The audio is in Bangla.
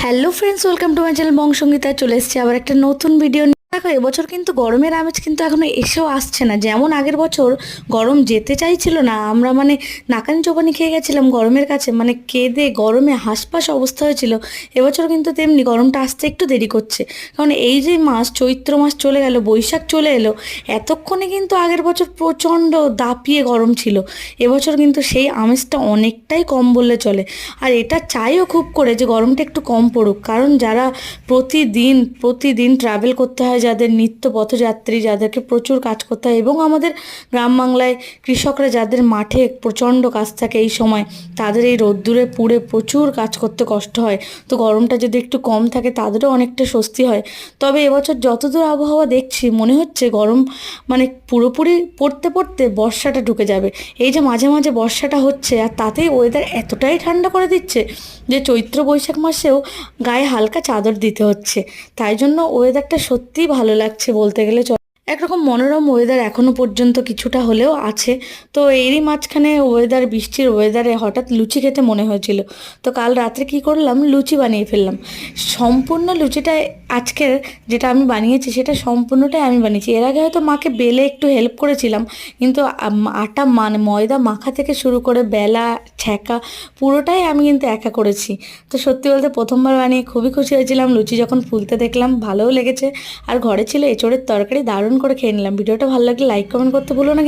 Hello friends, welcome to my channel Bongsangeeta. চলে এসেছি আবার একটা নতুন ভিডিও নিয়ে। দেখো, এবছর কিন্তু গরমের আমেজ কিন্তু এখনো এসেও আসছে না। যেমন আগের বছর গরম যেতে চাইছিল না, আমরা মানে নাকানি চোবানি খেয়ে গেছিলাম গরমের কাছে, মানে কেঁদে গরমে হাঁসফাঁস অবস্থা হয়েছিল। এবছর কিন্তু তেমনি গরমটা আসতে একটু দেরি করছে, কারণ এই যে মাস চৈত্র মাস চলে গেল, বৈশাখ চলে এলো, এতক্ষণে কিন্তু আগের বছর প্রচণ্ড দাপিয়ে গরম ছিল। এবছর কিন্তু সেই আমেজটা অনেকটাই কম বললে চলে। আর এটা চাইও খুব করে যে গরমটা একটু কম পড়ুক, কারণ যারা প্রতিদিন প্রতিদিন ট্রাভেল করতে হয়, যাদের নিত্য পথযাত্রী, যাদেরকে প্রচুর কাজ করতে হয়, এবং আমাদের গ্রাম বাংলায় কৃষকরা যাদের মাঠে প্রচণ্ড কাজ থাকে এই সময়, তাদের এই রোদ্দুরে পুড়ে প্রচুর কাজ করতে কষ্ট হয়। তো গরমটা যদি একটু কম থাকে তাদেরও অনেকটা স্বস্তি হয়। তবে এবছর যতদূর আবহাওয়া দেখছি মনে হচ্ছে গরম মানে পুরোপুরি পড়তে পড়তে বর্ষাটা ঢুকে যাবে। এই যে মাঝে মাঝে বর্ষাটা হচ্ছে, আর তাতেই ওয়েদার এতটাই ঠান্ডা করে দিচ্ছে যে চৈত্র বৈশাখ মাসেও গায়ে হালকা চাদর দিতে হচ্ছে। তাই জন্য ওয়েদারটা সত্যিই ভালো লাগছে বলতে গেলে চলে। একরকম মনোরম ওয়েদার এখনো পর্যন্ত কিছুটা হলেও আছে। তো এরই মাঝখানে ওয়েদার, বৃষ্টির ওয়েদারে হঠাৎ লুচি খেতে মনে হয়েছিল। তো কাল রাত্রে কি করলাম, লুচি বানিয়ে ফেললাম। সম্পূর্ণ লুচিটা আজকের যেটা আমি বানিয়েছি সেটা সম্পূর্ণটাই আমি বানিয়েছি। এর আগে হয়তো মাকে বেলে একটু হেল্প করেছিলাম, কিন্তু আটা মানে ময়দা মাখা থেকে শুরু করে বেলা, ছেঁকা, পুরোটাই আমি কিন্তু একা করেছি। তো সত্যি বলতে প্রথমবার বানিয়ে খুবই খুশি হয়েছিলাম। লুচি যখন ফুলতে দেখলাম ভালোও লেগেছে। আর ঘরে ছিল এঁচোড়ের তরকারি, দারুণ করে খেয়ে নিলাম। ভিডিওটা ভালো লাগলে লাইক কমেন্ট করতে ভুলো না।